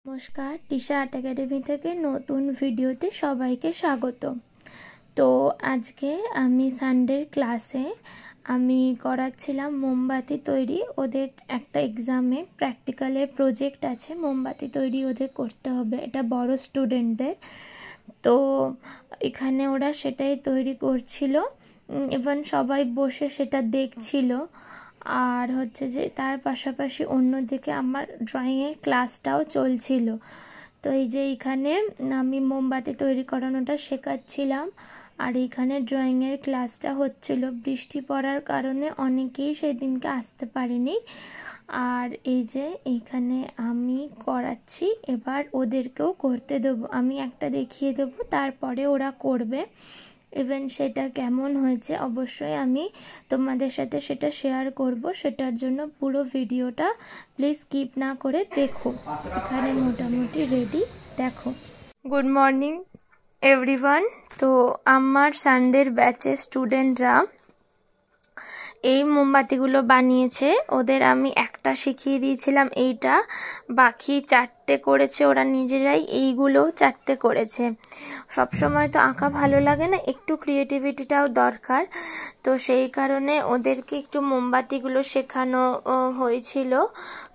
নমস্কার, Tisha art academy থেকে নতুন ভিডিওতে সবাইকে স্বাগত। তো আজকে আমি সানডের ক্লাসে আমি করাচ্ছিলাম মোমবাতি তৈরি। ওদের একটা এক্সামে প্র্যাকটিক্যালে প্রজেক্ট আছে, মোমবাতি তৈরি ওদের করতে হবে, এটা বড় স্টুডেন্টদের। তো এখানে ওরা সেটাই তৈরি করছিল, ইভেন সবাই বসে সেটা দেখছিল। আর হচ্ছে যে তার পাশাপাশি অন্যদিকে আমার ড্রয়িংয়ের ক্লাসটাও চলছিল। তো এই যে এখানে আমি মোমবাতি তৈরি করানোটা শেখাচ্ছিলাম, আর এইখানে ড্রয়িংয়ের ক্লাসটা হচ্ছিল। বৃষ্টি পড়ার কারণে অনেকেই সেদিনকে আসতে পারেনি। আর এই যে এইখানে আমি করাচ্ছি, এবার ওদেরকেও করতে দেবো। আমি একটা দেখিয়ে দেবো, তারপরে ওরা করবে। ইভেন সেটা কেমন হয়েছে অবশ্যই আমি তোমাদের সাথে সেটা শেয়ার করব। সেটার জন্য পুরো ভিডিওটা প্লিজ স্কিপ না করে দেখো। এখানে মোটামুটি রেডি, দেখো। Good morning everyone. তো আমার সানডের ব্যাচের স্টুডেন্টরা এই মোমবাতিগুলো বানিয়েছে। ওদের আমি একটা শিখিয়ে দিয়েছিলাম, এইটা, বাকি চারটে করেছে ওরা নিজেরাই। এইগুলো চারটে করেছে। সবসময় তো আঁকা ভালো লাগে না, একটু ক্রিয়েটিভিটিটাও দরকার। তো সেই কারণে ওদেরকে একটু মোমবাতিগুলো শেখানো হয়েছিল,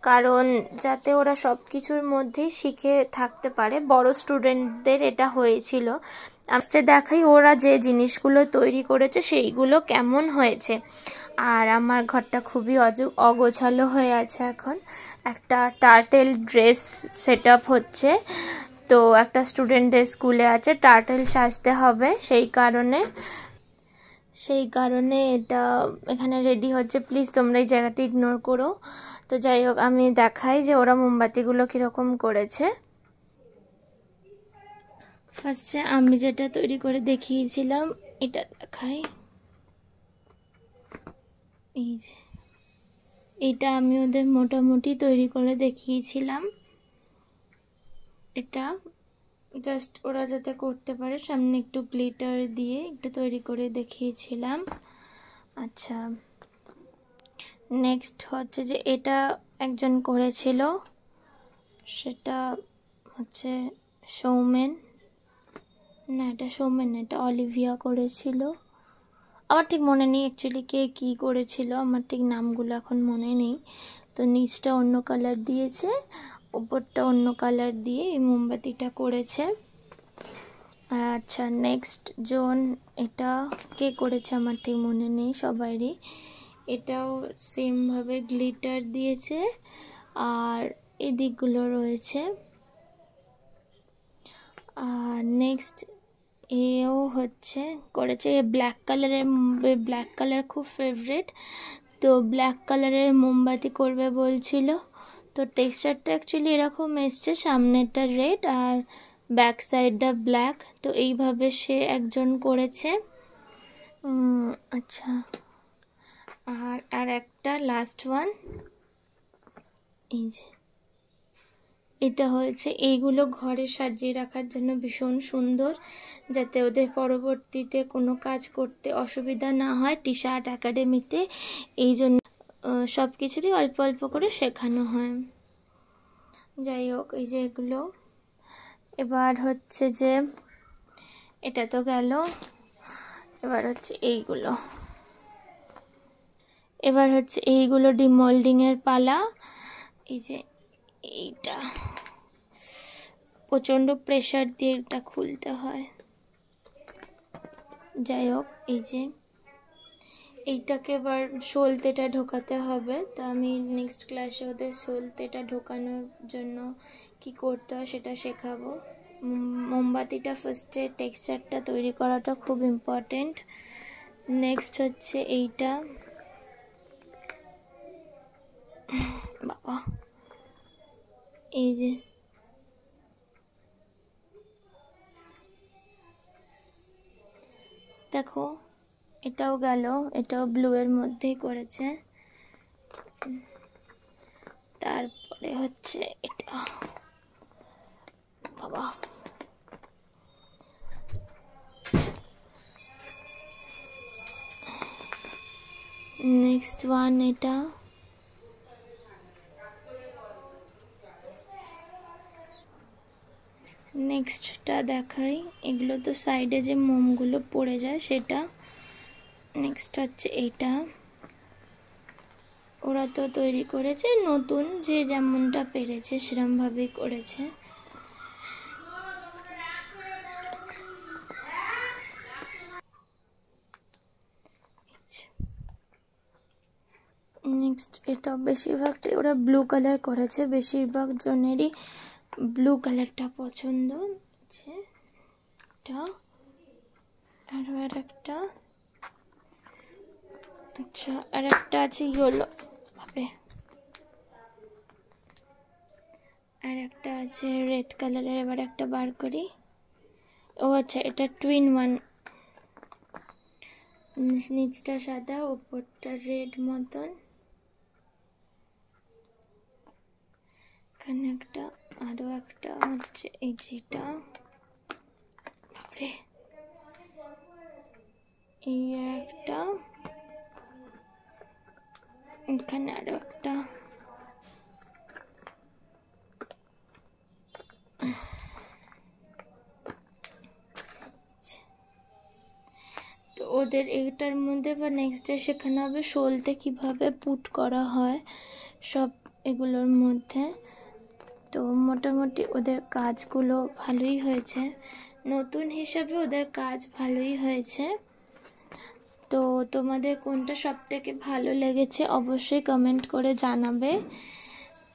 কারণ যাতে ওরা সব কিছুর মধ্যেই শিখে থাকতে পারে। বড় স্টুডেন্টদের এটা হয়েছিল। আজকে দেখাই ওরা যে জিনিসগুলো তৈরি করেছে সেইগুলো কেমন হয়েছে। আর আমার ঘরটা খুবই অগোছালো হয়ে আছে এখন। একটা টার্টেল ড্রেস সেট আপ হচ্ছে। তো একটা স্টুডেন্টদের স্কুলে আছে, টার্টেল সাজতে হবে, সেই কারণে এটা এখানে রেডি হচ্ছে। প্লিজ তোমরা এই জায়গাটা ইগনোর করো। তো যাই হোক, আমি দেখাই যে ওরা মোমবাতিগুলো কীরকম করেছে। ফার্স্টে আমি যেটা তৈরি করে দেখিয়েছিলাম এটা দেখাই। এই যে এটা আমি ওদের মোটামুটি তৈরি করে দেখিয়েছিলাম। এটা জাস্ট ওরা যাতে করতে পারে সামনে একটু গ্লিটার দিয়ে একটু তৈরি করে দেখিয়েছিলাম। আচ্ছা, নেক্সট হচ্ছে যে এটা একজন করেছিল, সেটা হচ্ছে সৌমেন। না, এটা সৌমেন না, এটা অলিভিয়া করেছিল। আমার ঠিক মনে নেই অ্যাকচুয়ালি কে কী করেছিল, আমার ঠিক নামগুলো এখন মনে নেই। তো নিচটা অন্য কালার দিয়েছে, উপরটা অন্য কালার দিয়ে এই মোমবাতিটা করেছে। আচ্ছা, নেক্সট জোন, এটা কে করেছে আমার ঠিক মনে নেই সবারই। এটাও সেমভাবে গ্লিটার দিয়েছে আর এই দিকগুলো রয়েছে। আর নেক্সট এও হচ্ছে করেছে ব্ল্যাক কালারের, ব্ল্যাক কালার খুব ফেভারিট, তো ব্ল্যাক কালারের মোমবাতি করবে বলছিল। তো টেক্সচারটা অ্যাকচুয়ালি এরকম এসছে, সামনেটা রেড আর ব্যাক সাইডটা ব্ল্যাক। তো এইভাবে সে একজন করেছে। আচ্ছা, আর একটা লাস্ট ওয়ান, এই যে এটা হয়েছে। এইগুলো ঘরে সাজিয়ে রাখার জন্য ভীষণ সুন্দর, যাতে ওদের পরবর্তীতে কোনো কাজ করতে অসুবিধা না হয়। টিশা আর্ট একাডেমিতে এই জন্য সব কিছুরই অল্প অল্প করে শেখানো হয়। যাই হোক, এই যে এগুলো। এবার হচ্ছে যে এটা তো গেল, এবার হচ্ছে এইগুলো ডিমোল্ডিংয়ের পালা। এই যে এইটা প্রচণ্ড প্রেশার দিয়ে এটা খুলতে হয়। যাই হোক, এই যে এইটাকে এবার সলতেটা ঢোকাতে হবে। তো আমি নেক্সট ক্লাসে ওদের সলতেটা ঢোকানোর জন্য কি করতে হয় সেটা শেখাবো। মোমবাতিটা ফার্স্টে টেক্সচারটা তৈরি করাটা খুব ইম্পর্টেন্ট। নেক্সট হচ্ছে এইটা, বাবা, এই যে দেখো, এটাও গেল, এটাও ব্লু এর মধ্যেই করেছে। তারপরে হচ্ছে এটা, বাবা, নেক্সট ওয়ান, এটা নেক্সটটা দেখাই। এগুলো তো সাইডে যে মোমগুলো পড়ে যায় সেটা। নেক্সট হচ্ছে এইটা, ওরা তো তৈরি করেছে নতুন, যে যেমনটা পেরেছে সেরমভাবেই করেছে। নেক্সট এটা বেশিরভাগটাই ওরা ব্লু কালার করেছে, বেশিরভাগ জনেরই ব্লু কালারটা পছন্দ আছে। এটা আরও আর একটা, আচ্ছা আর একটা আছে ইয়েলো, বাপরে, আর একটা আছে রেড কালারের। এবার একটা বার করি। ও আচ্ছা, এটা টুইন ওয়ান, নিচটা সাদা ওপরটা রেড মতন। এখানে একটা, আরও একটা হচ্ছে এই যেটা, বাপরে, এই একটা, এখানে আরও একটা। তো ওদের এইটার মধ্যে বা নেক্সট ডে শেখানো হবে সলতে কীভাবে পুট করা হয় সব এগুলোর মধ্যে। তো মোটামুটি ওদের কাজগুলো ভালোই হয়েছে, নতুন হিসাবে ওদের কাজ ভালোই হয়েছে। তো তোমাদের কোনটা সবথেকে ভালো লেগেছে অবশ্যই কমেন্ট করে জানাবে।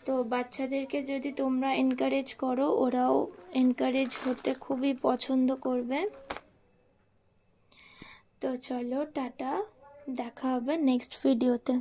তো বাচ্চাদেরকে যদি তোমরা এনকারেজ করো, ওরাও এনকারেজ হতে খুবই পছন্দ করবে। তো চলো টাটা, দেখা হবে নেক্সট ভিডিওতে।